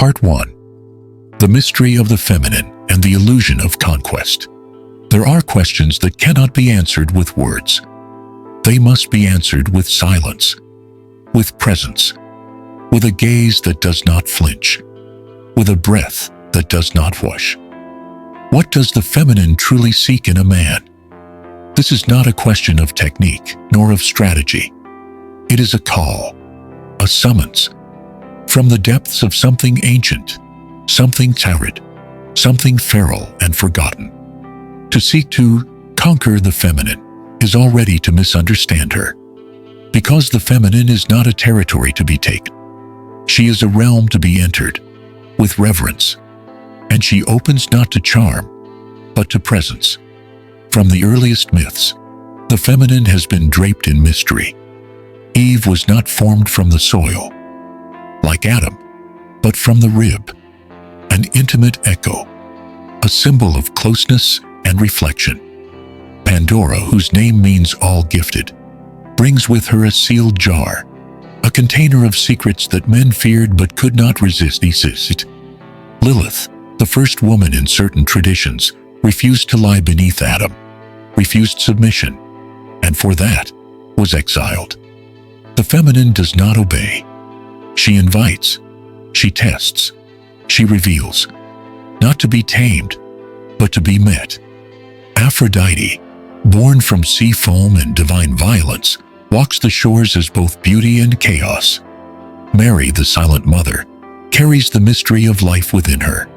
Part 1. The Mystery of the Feminine and the Illusion of Conquest. There are questions that cannot be answered with words. They must be answered with silence, with presence, with a gaze that does not flinch, with a breath that does not wash. What does the feminine truly seek in a man? This is not a question of technique nor of strategy. It is a call, a summons, from the depths of something ancient, something arid, something feral and forgotten. To seek to conquer the feminine is already to misunderstand her, because the feminine is not a territory to be taken. She is a realm to be entered with reverence, and she opens not to charm, but to presence. From the earliest myths, the feminine has been draped in mystery. Eve was not formed from the soil, like Adam, but from the rib, an intimate echo, a symbol of closeness and reflection. Pandora, whose name means all gifted, brings with her a sealed jar, a container of secrets that men feared but could not resist. Lilith, the first woman in certain traditions, refused to lie beneath Adam, refused submission, and for that was exiled. The feminine does not obey. She invites, she tests, she reveals, not to be tamed, but to be met. Aphrodite, born from sea foam and divine violence, walks the shores as both beauty and chaos. Mary, the silent mother, carries the mystery of life within her.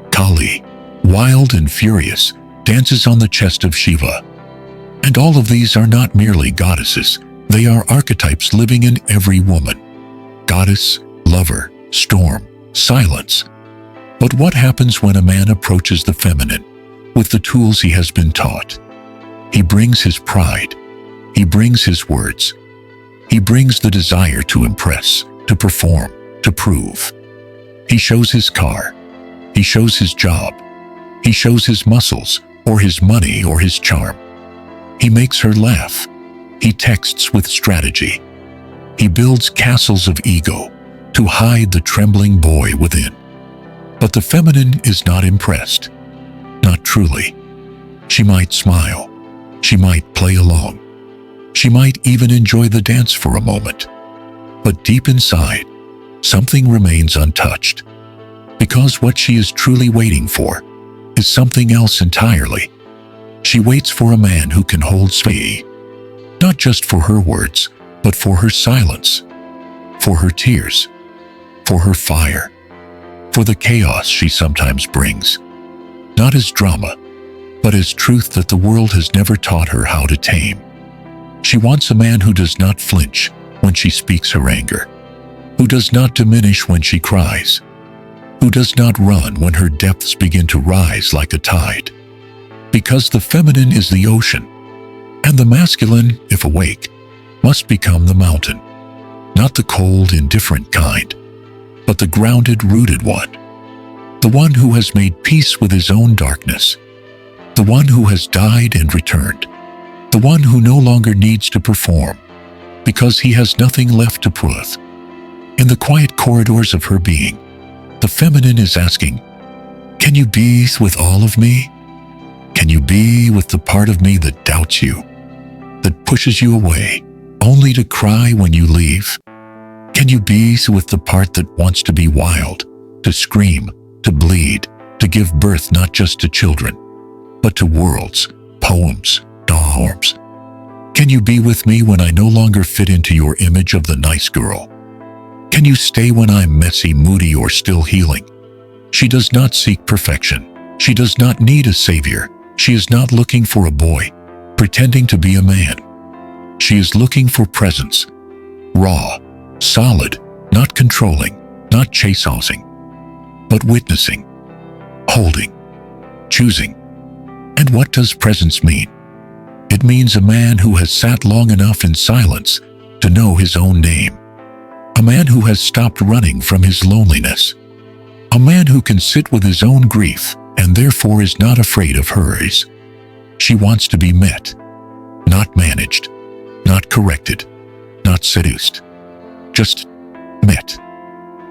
Kali, wild and furious, dances on the chest of Shiva. And all of these are not merely goddesses, they are archetypes living in every woman. Goddess, lover, storm, silence. But what happens when a man approaches the feminine with the tools he has been taught? He brings his pride. He brings his words. He brings the desire to impress, to perform, to prove. He shows his car. He shows his job. He shows his muscles, or his money, or his charm. He makes her laugh. He texts with strategy. He builds castles of ego to hide the trembling boy within. But the feminine is not impressed. Not truly. She might smile. She might play along. She might even enjoy the dance for a moment. But deep inside, something remains untouched. Because what she is truly waiting for is something else entirely. She waits for a man who can hold space, not just for her words, but for her silence, for her tears, for her fire, for the chaos she sometimes brings, not as drama, but as truth that the world has never taught her how to tame. She wants a man who does not flinch when she speaks her anger, who does not diminish when she cries, who does not run when her depths begin to rise like a tide. Because the feminine is the ocean, and the masculine, if awake, must become the mountain, not the cold, indifferent kind, but the grounded, rooted one, the one who has made peace with his own darkness, the one who has died and returned, the one who no longer needs to perform, because he has nothing left to prove. In the quiet corridors of her being, the feminine is asking, "Can you be with all of me? Can you be with the part of me that doubts you, that pushes you away, only to cry when you leave? Can you be with the part that wants to be wild, to scream, to bleed, to give birth not just to children, but to worlds, poems, arms? Can you be with me when I no longer fit into your image of the nice girl? Can you stay when I'm messy, moody, or still healing?" She does not seek perfection. She does not need a savior. She is not looking for a boy, pretending to be a man. She is looking for presence, raw, solid, not controlling, not chasing, but witnessing, holding, choosing. And what does presence mean? It means a man who has sat long enough in silence to know his own name. A man who has stopped running from his loneliness. A man who can sit with his own grief and therefore is not afraid of hers. She wants to be met, not managed, not corrected, not seduced, just met.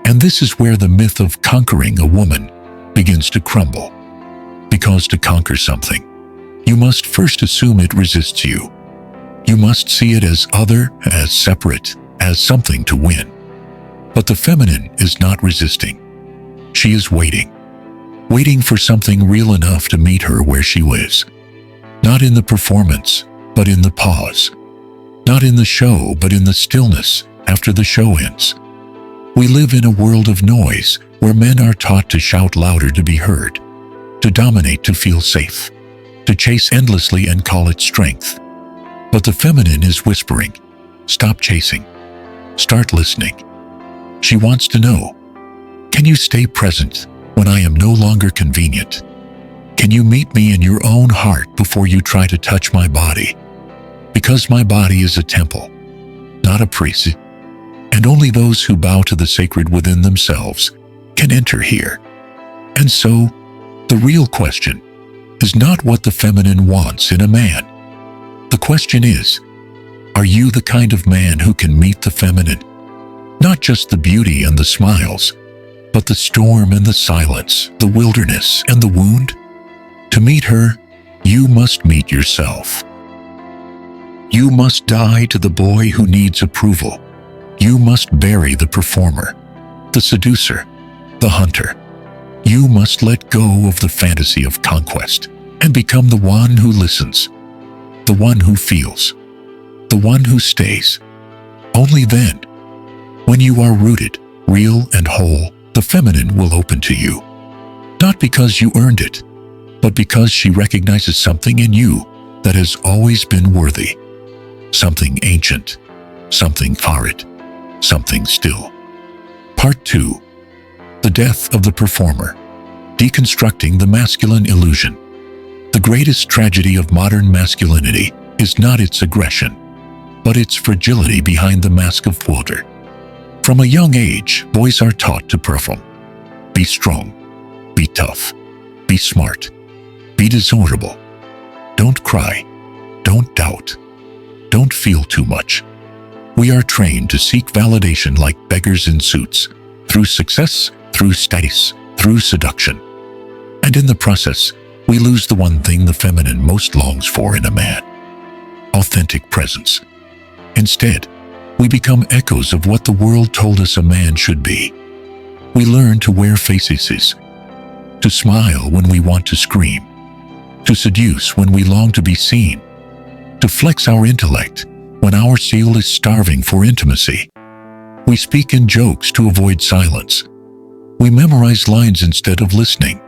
And this is where the myth of conquering a woman begins to crumble. Because to conquer something, you must first assume it resists you. You must see it as other, as separate, as something to win. But the feminine is not resisting. She is waiting. Waiting for something real enough to meet her where she is. Not in the performance, but in the pause. Not in the show, but in the stillness after the show ends. We live in a world of noise where men are taught to shout louder to be heard, to dominate to feel safe, to chase endlessly and call it strength. But the feminine is whispering, stop chasing, start listening. She wants to know, can you stay present when I am no longer convenient? Can you meet me in your own heart before you try to touch my body? Because my body is a temple, not a priest, and only those who bow to the sacred within themselves can enter here. And so, the real question is not what the feminine wants in a man. The question is, are you the kind of man who can meet the feminine? Not just the beauty and the smiles, but the storm and the silence, the wilderness and the wound? To meet her, you must meet yourself. You must die to the boy who needs approval. You must bury the performer, the seducer, the hunter. You must let go of the fantasy of conquest and become the one who listens, the one who feels, the one who stays. Only then, when you are rooted, real and whole, the feminine will open to you. Not because you earned it, but because she recognizes something in you that has always been worthy. Something ancient, something horrid, something still. Part 2. The Death of the Performer. Deconstructing the Masculine Illusion. The greatest tragedy of modern masculinity is not its aggression, but its fragility behind the mask of water. From a young age, boys are taught to perform. Be strong, be tough, be smart, be dishonorable. Don't cry, don't doubt, don't feel too much. We are trained to seek validation like beggars in suits, through success, through status, through seduction. And in the process, we lose the one thing the feminine most longs for in a man: authentic presence. Instead, we become echoes of what the world told us a man should be. We learn to wear faces, to smile when we want to scream, to seduce when we long to be seen, to flex our intellect when our soul is starving for intimacy. We speak in jokes to avoid silence. We memorize lines instead of listening.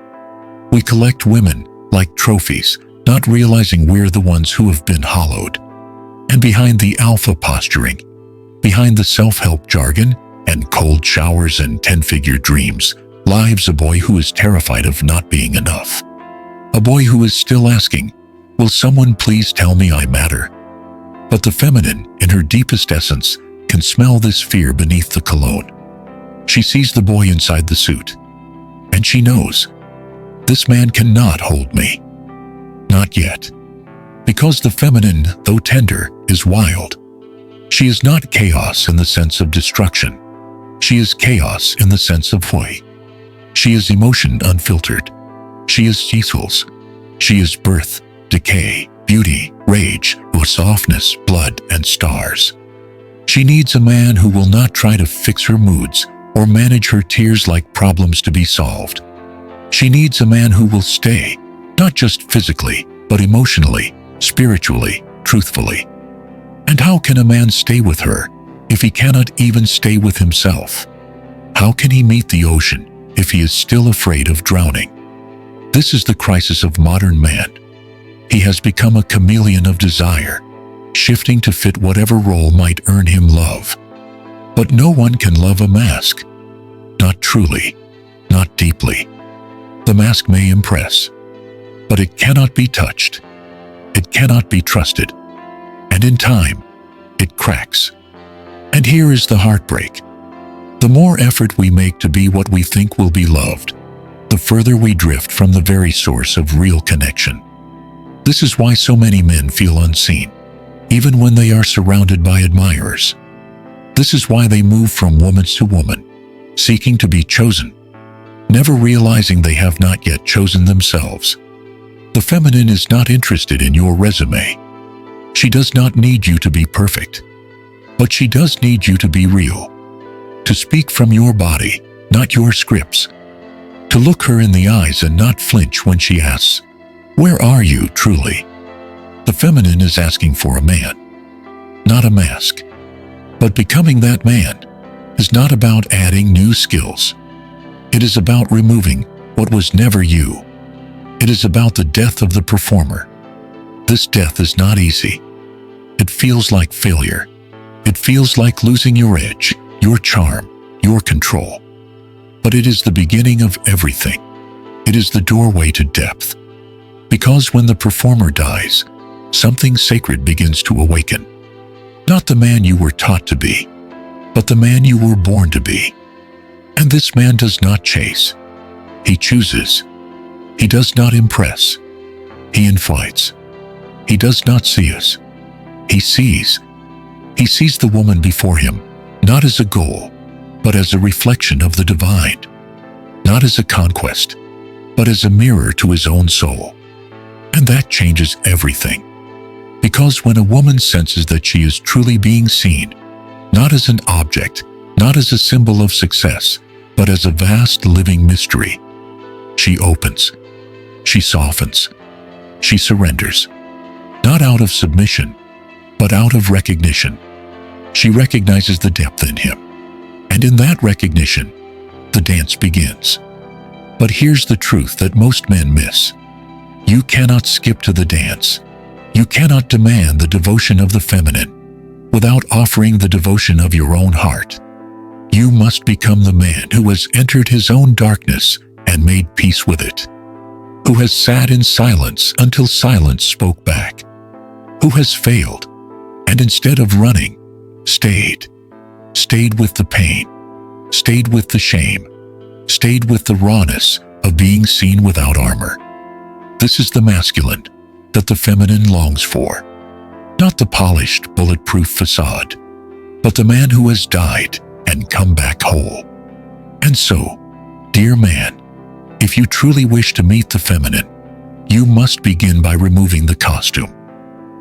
We collect women like trophies, not realizing we're the ones who have been hollowed. And behind the alpha posturing, behind the self-help jargon and cold showers and 10-figure dreams, lives a boy who is terrified of not being enough. A boy who is still asking, will someone please tell me I matter? But the feminine, in her deepest essence, can smell this fear beneath the cologne. She sees the boy inside the suit, and she knows, this man cannot hold me. Not yet. Because the feminine, though tender, is wild. She is not chaos in the sense of destruction. She is chaos in the sense of joy. She is emotion unfiltered. She is seashells. She is birth, decay, beauty, rage, softness, blood, and stars. She needs a man who will not try to fix her moods or manage her tears like problems to be solved. She needs a man who will stay, not just physically, but emotionally, spiritually, truthfully. And how can a man stay with her if he cannot even stay with himself? How can he meet the ocean if he is still afraid of drowning? This is the crisis of modern man. He has become a chameleon of desire, shifting to fit whatever role might earn him love. But no one can love a mask. Not truly, not deeply. The mask may impress, but it cannot be touched. It cannot be trusted. And in time, it cracks. And here is the heartbreak. The more effort we make to be what we think will be loved, the further we drift from the very source of real connection. This is why so many men feel unseen, even when they are surrounded by admirers. This is why they move from woman to woman, seeking to be chosen, never realizing they have not yet chosen themselves. The feminine is not interested in your resume. She does not need you to be perfect, but she does need you to be real, to speak from your body, not your scripts, to look her in the eyes and not flinch when she asks, "Where are you truly?" The feminine is asking for a man, not a mask. But becoming that man is not about adding new skills. It is about removing what was never you. It is about the death of the performer. This death is not easy. It feels like failure. It feels like losing your edge, your charm, your control. But it is the beginning of everything. It is the doorway to depth. Because when the performer dies, something sacred begins to awaken. Not the man you were taught to be, but the man you were born to be. And this man does not chase. He chooses. He does not impress. He invites. He does not see us. He sees. He sees the woman before him, not as a goal, but as a reflection of the divine. Not as a conquest, but as a mirror to his own soul. And that changes everything. Because when a woman senses that she is truly being seen, not as an object, not as a symbol of success, but as a vast living mystery, she opens, she softens, she surrenders, not out of submission, but out of recognition. She recognizes the depth in him, and in that recognition, the dance begins. But here's the truth that most men miss. You cannot skip to the dance. You cannot demand the devotion of the feminine without offering the devotion of your own heart. You must become the man who has entered his own darkness and made peace with it, who has sat in silence until silence spoke back, who has failed, and instead of running, stayed with the pain, stayed with the shame, stayed with the rawness of being seen without armor. This is the masculine that the feminine longs for, not the polished, bulletproof facade, but the man who has died and come back whole. And so, dear man, if you truly wish to meet the feminine, you must begin by removing the costume.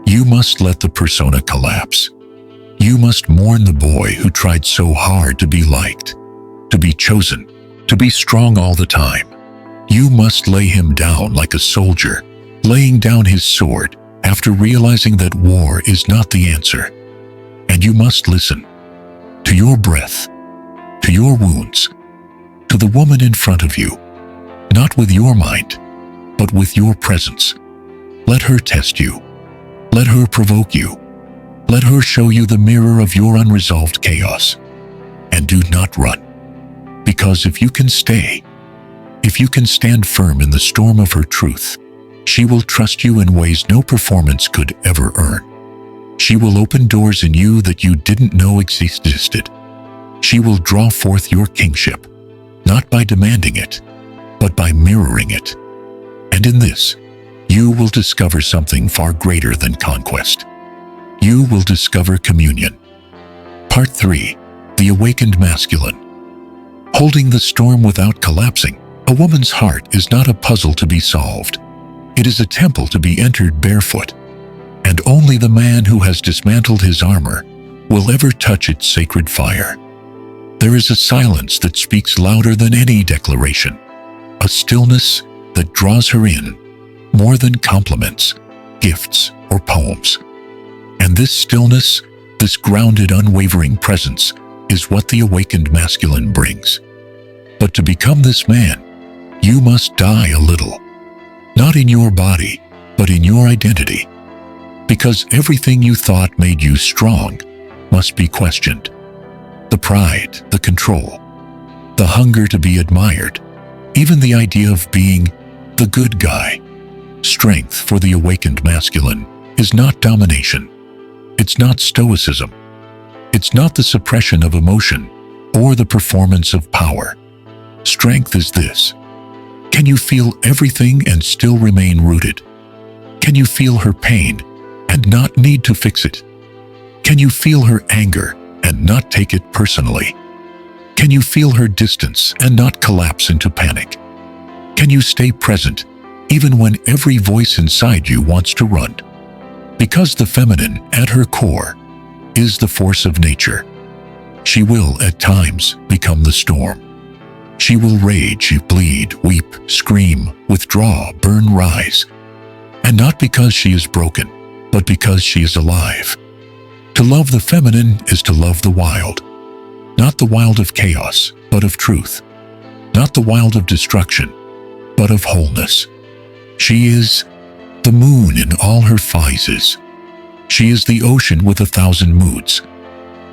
You must let the persona collapse. You must mourn the boy who tried so hard to be liked, to be chosen, to be strong all the time. You must lay him down like a soldier, laying down his sword after realizing that war is not the answer. And you must listen to your breath, to your wounds, to the woman in front of you, not with your mind, but with your presence. Let her test you. Let her provoke you. Let her show you the mirror of your unresolved chaos. And do not run. Because if you can stay, if you can stand firm in the storm of her truth, she will trust you in ways no performance could ever earn. She will open doors in you that you didn't know existed. She will draw forth your kingship, not by demanding it, but by mirroring it. And in this, you will discover something far greater than conquest. You will discover communion. Part 3. The Awakened Masculine. Holding the storm without collapsing. A woman's heart is not a puzzle to be solved. It is a temple to be entered barefoot. And only the man who has dismantled his armor will ever touch its sacred fire. There is a silence that speaks louder than any declaration. A stillness that draws her in, more than compliments, gifts, or poems. And this stillness, this grounded, unwavering presence, is what the awakened masculine brings. But to become this man, you must die a little. Not in your body, but in your identity. Because everything you thought made you strong must be questioned. The pride, the control, the hunger to be admired, even the idea of being the good guy. Strength for the awakened masculine is not domination. It's not stoicism. It's not the suppression of emotion or the performance of power. Strength is this. Can you feel everything and still remain rooted? Can you feel her pain and not need to fix it? Can you feel her anger and not take it personally? Can you feel her distance and not collapse into panic? Can you stay present even when every voice inside you wants to run? Because the feminine, at her core, is the force of nature. She will, at times, become the storm. She will rage, bleed, weep, scream, withdraw, burn, rise. And not because she is broken, but because she is alive. To love the feminine is to love the wild. Not the wild of chaos, but of truth. Not the wild of destruction, but of wholeness. She is the moon in all her phases. She is the ocean with 1,000 moods.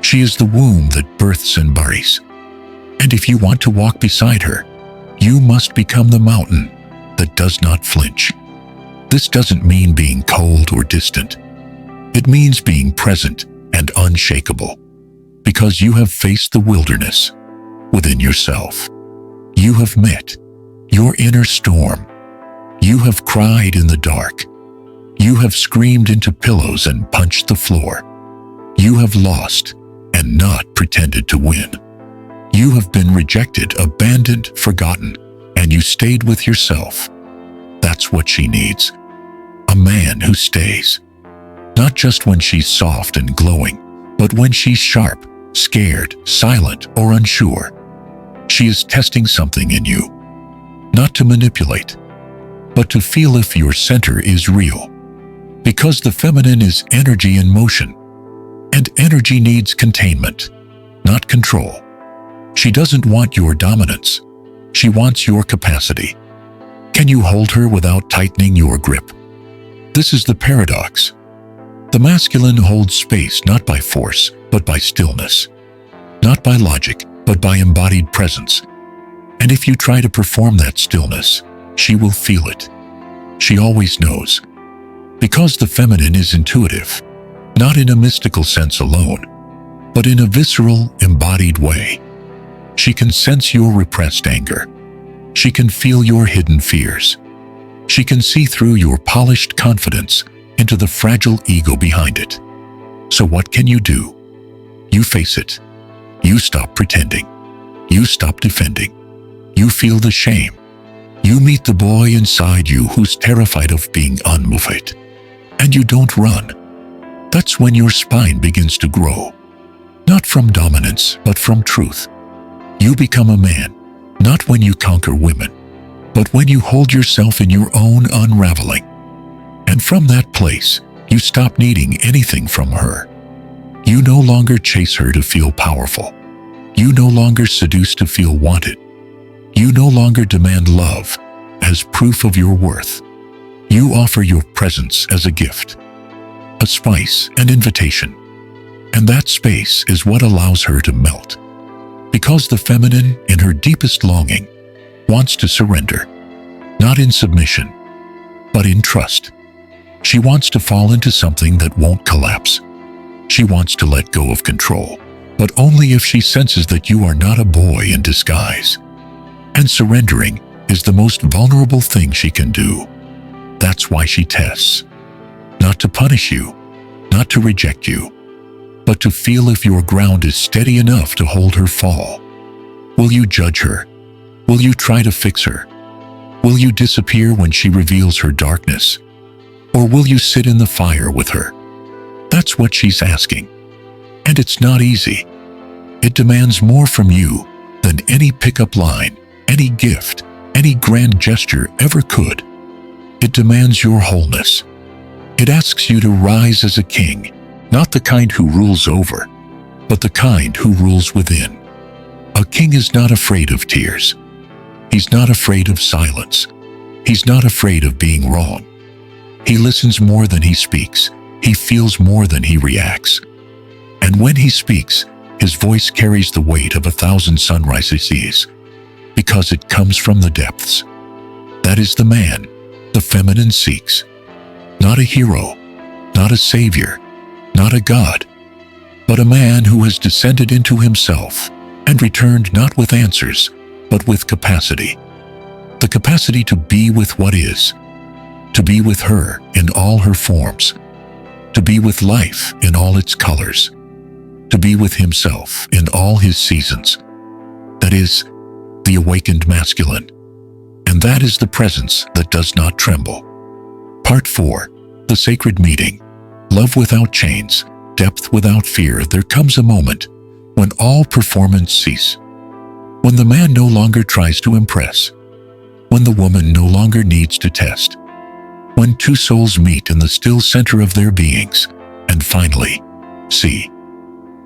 She is the womb that births and buries. And if you want to walk beside her, you must become the mountain that does not flinch. This doesn't mean being cold or distant. It means being present and unshakable, because you have faced the wilderness within yourself. You have met your inner storm. You have cried in the dark. You have screamed into pillows and punched the floor. You have lost and not pretended to win. You have been rejected, abandoned, forgotten, and you stayed with yourself. That's what she needs. A man who stays. Not just when she's soft and glowing, but when she's sharp, scared, silent, or unsure. She is testing something in you. Not to manipulate, but to feel if your center is real. Because the feminine is energy in motion, and energy needs containment, not control. She doesn't want your dominance. She wants your capacity. Can you hold her without tightening your grip? This is the paradox. The masculine holds space not by force, but by stillness. Not by logic, but by embodied presence. And if you try to perform that stillness, she will feel it. She always knows. Because the feminine is intuitive, not in a mystical sense alone, but in a visceral, embodied way. She can sense your repressed anger. She can feel your hidden fears. She can see through your polished confidence into the fragile ego behind it. So what can you do? You face it. You stop pretending. You stop defending. You feel the shame. You meet the boy inside you who's terrified of being unmoved. And you don't run. That's when your spine begins to grow. Not from dominance, but from truth. You become a man, not when you conquer women, but when you hold yourself in your own unraveling. And from that place, you stop needing anything from her. You no longer chase her to feel powerful. You no longer seduce to feel wanted. You no longer demand love as proof of your worth. You offer your presence as a gift, a spice, an invitation. And that space is what allows her to melt. Because the feminine, in her deepest longing, wants to surrender, not in submission, but in trust. She wants to fall into something that won't collapse. She wants to let go of control, but only if she senses that you are not a boy in disguise. And surrendering is the most vulnerable thing she can do. That's why she tests. Not to punish you, not to reject you, but to feel if your ground is steady enough to hold her fall. Will you judge her? Will you try to fix her? Will you disappear when she reveals her darkness? Or will you sit in the fire with her? That's what she's asking. And it's not easy. It demands more from you than any pickup line, any gift, any grand gesture ever could. It demands your wholeness. It asks you to rise as a king, not the kind who rules over, but the kind who rules within. A king is not afraid of tears. He's not afraid of silence. He's not afraid of being wrong. He listens more than he speaks. He feels more than he reacts. And when he speaks, his voice carries the weight of 1,000 sunrises, because it comes from the depths. That is the man the feminine seeks. Not a hero, not a savior, not a god, but a man who has descended into himself and returned not with answers, but with capacity. The capacity to be with what is, to be with her in all her forms, to be with life in all its colors, to be with himself in all his seasons. that is, the awakened masculine. And that is the presence that does not tremble. Part 4. The Sacred Meeting. Love without chains, depth without fear. There comes a moment when all performance cease. When the man no longer tries to impress. When the woman no longer needs to test. When two souls meet in the still center of their beings and finally see.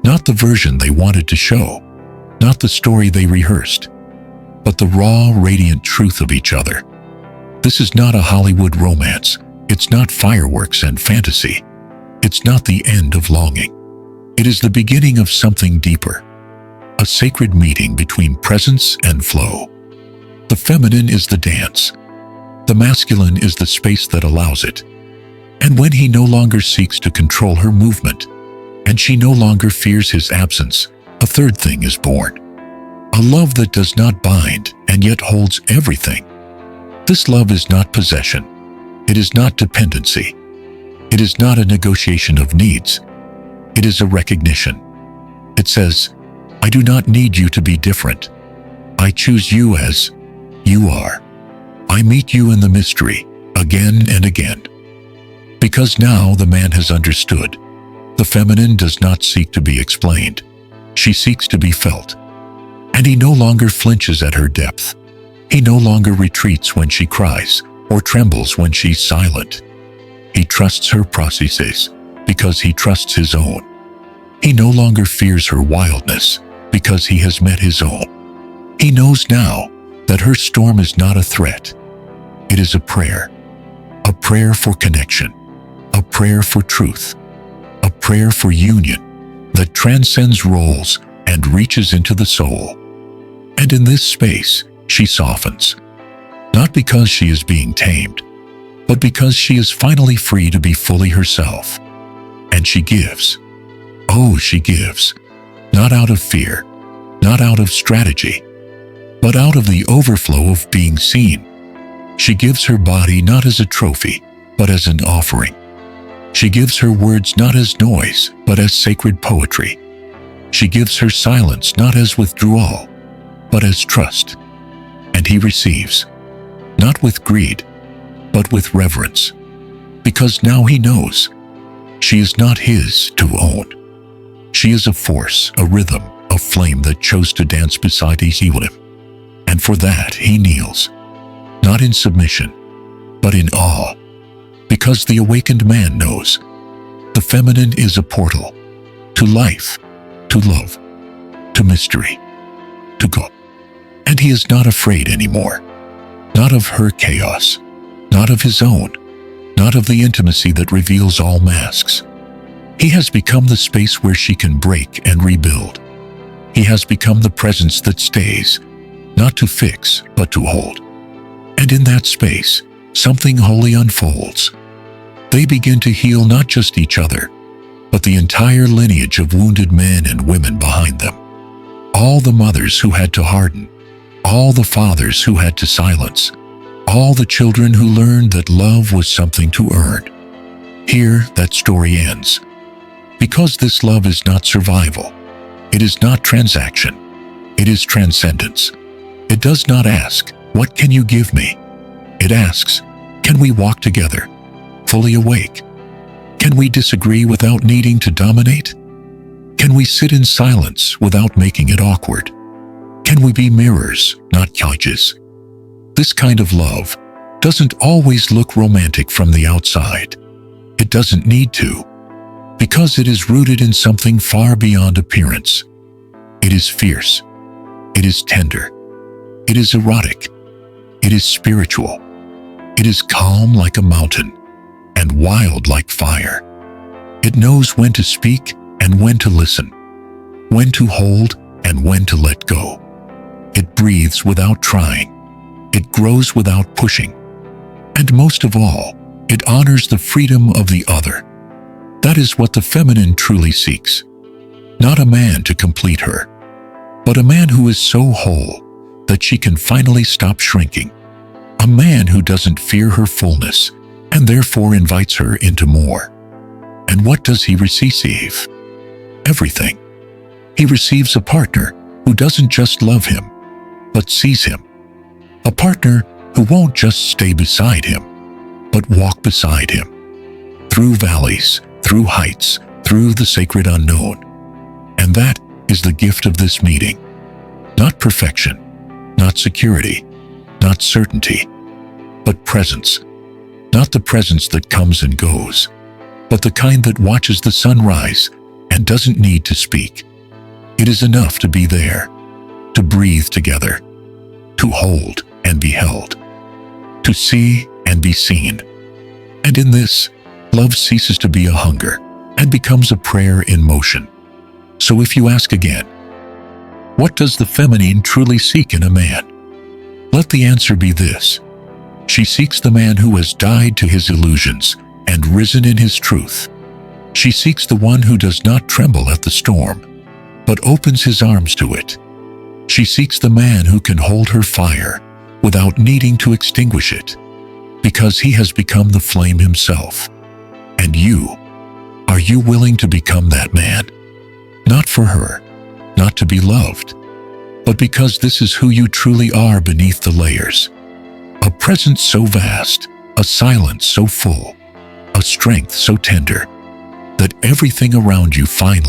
Not the version they wanted to show, not the story they rehearsed, but the raw, radiant truth of each other. This is not a Hollywood romance. It's not fireworks and fantasy. It's not the end of longing. It is the beginning of something deeper. A sacred meeting between presence and flow. The feminine is the dance. The masculine is the space that allows it. And when he no longer seeks to control her movement, and she no longer fears his absence, a third thing is born. A love that does not bind and yet holds everything. This love is not possession. It is not dependency. It is not a negotiation of needs. It is a recognition. It says, I do not need you to be different. I choose you as you are. I meet you in the mystery, again and again. Because now the man has understood. The feminine does not seek to be explained. She seeks to be felt. And he no longer flinches at her depth. He no longer retreats when she cries or trembles when she's silent. He trusts her processes because he trusts his own. He no longer fears her wildness because he has met his own. He knows now that her storm is not a threat. It is a prayer for connection, a prayer for truth, a prayer for union that transcends roles and reaches into the soul. And in this space, she softens, not because she is being tamed, but because she is finally free to be fully herself. And she gives. Oh, she gives, not out of fear, not out of strategy, but out of the overflow of being seen. She gives her body not as a trophy, but as an offering. She gives her words not as noise, but as sacred poetry. She gives her silence not as withdrawal, but as trust. And he receives, not with greed, but with reverence, because now he knows she is not his to own. She is a force, a rhythm, a flame that chose to dance beside him. And for that he kneels, not in submission, but in awe, because the awakened man knows the feminine is a portal to life, to love, to mystery, to God. And he is not afraid anymore, not of her chaos, not of his own, not of the intimacy that reveals all masks. He has become the space where she can break and rebuild. He has become the presence that stays, not to fix, but to hold. And in that space, something holy unfolds. They begin to heal not just each other, but the entire lineage of wounded men and women behind them. All the mothers who had to harden, all the fathers who had to silence, all the children who learned that love was something to earn. Here, that story ends. Because this love is not survival. It is not transaction. It is transcendence. It does not ask, what can you give me? It asks, can we walk together, fully awake? Can we disagree without needing to dominate? Can we sit in silence without making it awkward? Can we be mirrors, not judges? This kind of love doesn't always look romantic from the outside. It doesn't need to, because it is rooted in something far beyond appearance. It is fierce. It is tender. It is erotic. It is spiritual. It is calm like a mountain and wild like fire. It knows when to speak and when to listen, when to hold and when to let go. It breathes without trying. It grows without pushing. And most of all, it honors the freedom of the other. That is what the feminine truly seeks. Not a man to complete her, but a man who is so whole that she can finally stop shrinking. A man who doesn't fear her fullness and therefore invites her into more. And what does he receive? Everything. He receives a partner who doesn't just love him, but sees him. A partner who won't just stay beside him, but walk beside him. Through valleys, through heights, through the sacred unknown. And that is the gift of this meeting. Not perfection, not security, not certainty, but presence. Not the presence that comes and goes, but the kind that watches the sun rise and doesn't need to speak. It is enough to be there, to breathe together, to hold and be held, to see and be seen. And in this, love ceases to be a hunger and becomes a prayer in motion. So if you ask again, what does the feminine truly seek in a man? Let the answer be this. She seeks the man who has died to his illusions and risen in his truth. She seeks the one who does not tremble at the storm, but opens his arms to it. She seeks the man who can hold her fire without needing to extinguish it, because he has become the flame himself. And you, are you willing to become that man? Not for her, not to be loved, but because this is who you truly are beneath the layers. A presence so vast, a silence so full, a strength so tender, that everything around you finally